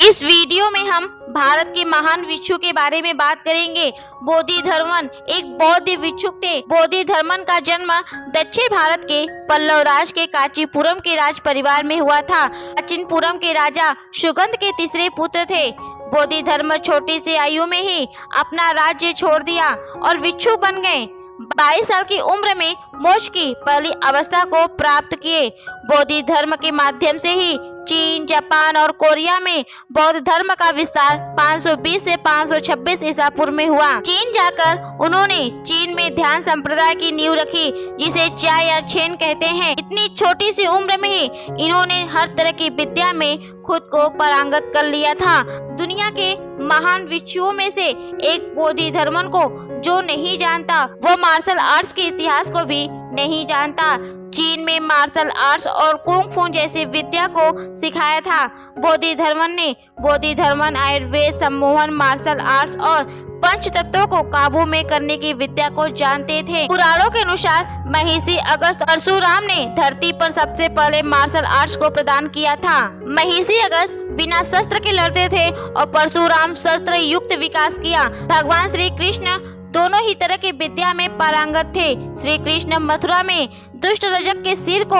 इस वीडियो में हम भारत के महान भिक्षु के बारे में बात करेंगे। बोधिधर्मन एक बौद्ध भिक्षुक थे। बोधिधर्मन का जन्म दक्षिण भारत के पल्लव राज के कांचीपुरम के राज परिवार में हुआ था। कांचीपुरम के राजा सुगंध के तीसरे पुत्र थे। बोधिधर्म छोटी सी आयु में ही अपना राज्य छोड़ दिया और भिक्षु बन गए। 22 साल की उम्र में मोक्ष की पहली अवस्था को प्राप्त किए। बौद्ध धर्म के माध्यम से ही चीन, जापान और कोरिया में बौद्ध धर्म का विस्तार 520 से 526 ईसा पूर्व में हुआ। चीन जाकर उन्होंने चीन में ध्यान संप्रदाय की नींव रखी, जिसे चा या छेन कहते हैं। इतनी छोटी सी उम्र में ही इन्होंने हर तरह की विद्या में खुद को पारंगत कर लिया था। दुनिया के महान भिक्षुओं में से एक बोधिधर्मन को जो नहीं जानता वो मार्शल आर्ट्स के इतिहास को भी नहीं जानता। चीन में मार्शल आर्ट्स और कुंग फू जैसी विद्या को सिखाया था। बोधिधर्मन आयुर्वेद, सम्मोहन, मार्शल आर्ट्स और पंच तत्वों को काबू में करने की विद्या को जानते थे। पुराणों के अनुसार महिषी अगस्त परशुराम ने धरती पर सबसे पहले मार्शल आर्ट्स को प्रदान किया था। महिषी अगस्त बिना शस्त्र के लड़ते थे और परशुराम शस्त्र युक्त विकास किया। भगवान श्री कृष्ण दोनों ही तरह की विद्या में पारंगत थे। श्री कृष्ण मथुरा में दुष्ट रजक के सिर को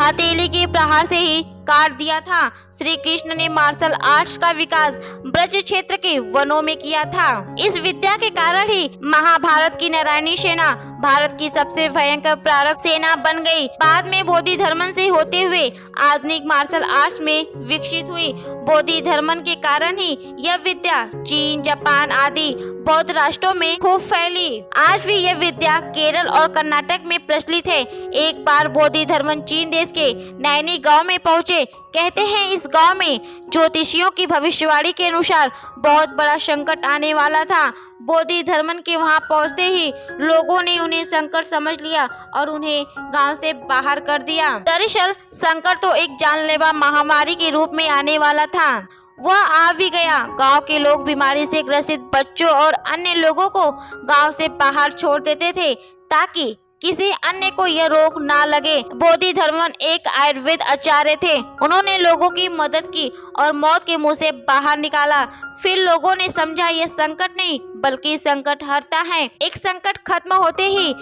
हथेली के प्रहार से ही काट दिया था। श्री कृष्ण ने मार्शल आर्ट्स का विकास ब्रज क्षेत्र के वनों में किया था। इस विद्या के कारण ही महाभारत की नारायणी सेना भारत की सबसे भयंकर प्रारक सेना बन गई। बाद में बोधिधर्मन से होते हुए आधुनिक मार्शल आर्ट्स में विकसित हुई। बोधिधर्मन के कारण ही यह विद्या चीन, जापान आदि बौद्ध राष्ट्रों में खूब फैली। आज भी यह विद्या केरल और कर्नाटक में प्रचलित है। एक बार बोधिधर्मन चीन देश के नैनी गांव में पहुंचे। कहते हैं इस गांव में ज्योतिषियों की भविष्यवाणी के अनुसार बहुत बड़ा संकट आने वाला था। बोधिधर्मन के वहां पहुंचते ही लोगों ने उन्हें संकट समझ लिया और उन्हें गांव से बाहर कर दिया। दरअसल संकट तो एक जानलेवा महामारी के रूप में आने वाला था। वह आ भी गया। गांव के लोग बीमारी से ग्रसित बच्चों और अन्य लोगों को गांव से बाहर छोड़ देते थे ताकि किसी अन्य को यह रोग ना लगे। बोधिधर्मन एक आयुर्वेद आचार्य थे। उन्होंने लोगों की मदद की और मौत के मुंह से बाहर निकाला। फिर लोगों ने समझा यह संकट नहीं बल्कि संकट हरता है। एक संकट खत्म होते ही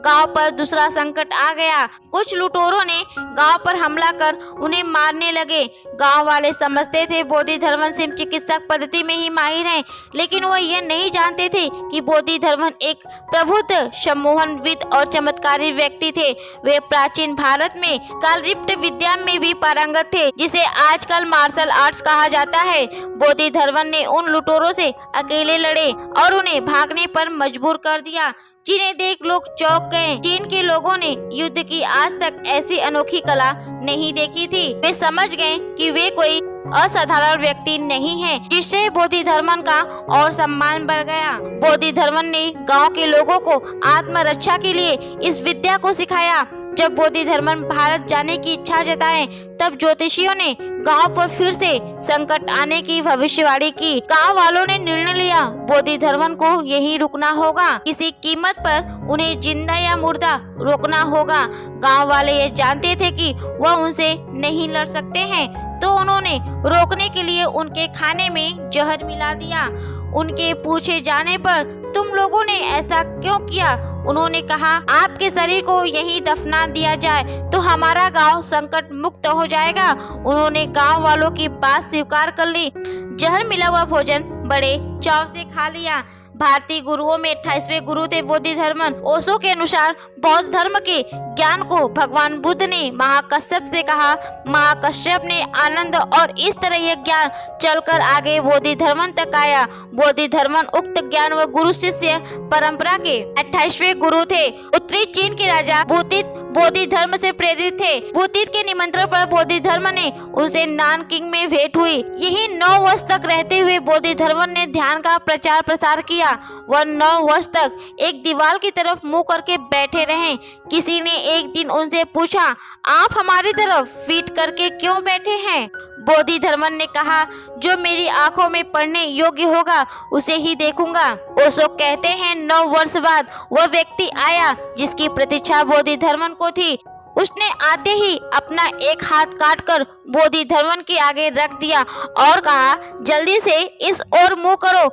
गांव पर दूसरा संकट आ गया। कुछ लुटेरों ने गांव पर हमला कर उन्हें मारने लगे। गांव वाले समझते थे बोधिधर्मन सिर्फ चिकित्सक पद्धति में ही माहिर हैं, लेकिन वह यह नहीं जानते थे कि बोधिधर्मन एक प्रबुद्ध, सम्मोहनविद और चमत्कारी व्यक्ति थे। वे प्राचीन भारत में कालरिप्त विद्या में भी पारंगत थे, जिसे आजकल मार्शल आर्ट्स कहा जाता है। बोधिधर्मन ने उन लुटेरों से अकेले लड़े और उन्हें भागने पर मजबूर कर दिया, जिन्हें देख लोग चौंक गए। चीन के लोगों ने युद्ध की आज तक ऐसी अनोखी कला नहीं देखी थी। वे समझ गए कि वे कोई असाधारण व्यक्ति नहीं है, जिससे बोधिधर्मन का और सम्मान बढ़ गया। बोधिधर्मन ने गांव के लोगों को आत्मरक्षा के लिए इस विद्या को सिखाया। जब बोधिधर्मन भारत जाने की इच्छा जताए तब ज्योतिषियों ने गांव पर फिर से संकट आने की भविष्यवाणी की। गांव वालों ने निर्णय लिया बोधिधर्मन को यहीं रुकना होगा। किसी कीमत पर उन्हें जिंदा या मुर्दा रोकना होगा। गांव वाले ये जानते थे कि वह उनसे नहीं लड़ सकते हैं, तो उन्होंने रोकने के लिए उनके खाने में जहर मिला दिया। उनके पूछे जाने पर तुम लोगों ने ऐसा क्यों किया? उन्होंने कहा आपके शरीर को यहीं दफना दिया जाए तो हमारा गांव संकट मुक्त हो जाएगा। उन्होंने गांव वालों की बात स्वीकार कर ली। जहर मिला हुआ भोजन बड़े चाव से खा लिया। भारतीय गुरुओं में 28वें गुरु थे बोधिधर्मन। ओशो के अनुसार बौद्ध धर्म के ज्ञान को भगवान बुद्ध ने महाकश्यप से कहा। महाकश्यप ने आनंद और इस तरह यह ज्ञान चलकर आगे बोधिधर्मन तक आया। बोधिधर्मन उक्त ज्ञान व गुरु शिष्य परंपरा के 28वें गुरु थे। उत्तरी चीन के राजा भूतित बोधि धर्म से प्रेरित थे। भूतित के निमंत्रण पर बोधिधर्म ने उनसे नानकिंग में भेंट हुई। यही 9 वर्ष तक रहते हुए बोधिधर्मन ने ध्यान का प्रचार प्रसार किया। वह 9 वर्ष तक एक दीवार की तरफ मुंह करके बैठे रहे। किसी ने एक दिन उनसे पूछा आप हमारी तरफ पीठ करके क्यों बैठे हैं? बोधिधर्मन ने कहा जो मेरी आंखों में पढ़ने योग्य होगा उसे ही देखूंगा। ओशो कहते हैं 9 वर्ष बाद वह व्यक्ति आया जिसकी प्रतीक्षा बोधिधर्मन को थी। उसने आते ही अपना एक हाथ काटकर बोधिधर्मन के आगे रख दिया और कहा, जल्दी से इस ओर मुंह करो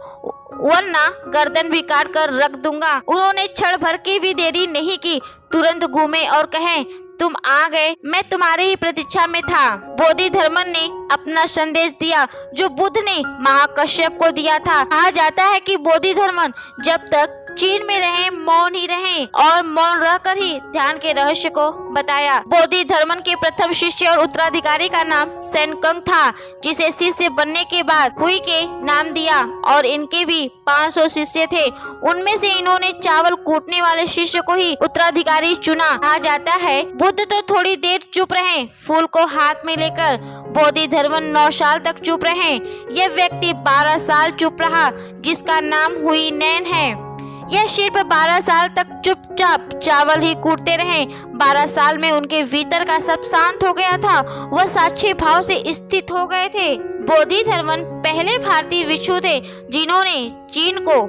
वरना गर्दन भी काट कर रख दूंगा। उन्होंने क्षण भर की भी देरी नहीं की, तुरंत घूमे और कहे, तुम आ गए, मैं तुम्हारी ही प्रतीक्षा में था। बोधिधर्मन ने अपना संदेश दिया जो बुद्ध ने महाकश्यप को दिया था। कहा जाता है कि बोधिधर्मन जब तक चीन में रहे मौन ही रहे और मौन रहकर ही ध्यान के रहस्य को बताया। बोधिधर्मन के प्रथम शिष्य और उत्तराधिकारी का नाम सेनकंग था, जिसे शिष्य बनने के बाद हुई के नाम दिया और इनके भी 500 शिष्य थे। उनमें से इन्होंने चावल कूटने वाले शिष्य को ही उत्तराधिकारी चुना। कहा जाता है बुद्ध तो थोड़ी देर चुप रहे, फूल को हाथ में लेकर। बोधिधर्मन 9 साल तक चुप रहे। यह व्यक्ति 12 साल चुप रहा, जिसका नाम हुई नैन है। यह सिर्फ 12 साल तक चुपचाप चावल ही कूटते रहे। 12 साल में उनके भीतर का सब शांत हो गया था, वह साक्षी भाव से स्थित हो गए थे। बोधिधर्मन पहले भारतीय भिक्षु थे जिन्होंने चीन को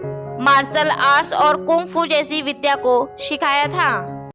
मार्शल आर्ट्स और कुंग फू जैसी विद्या को सिखाया था।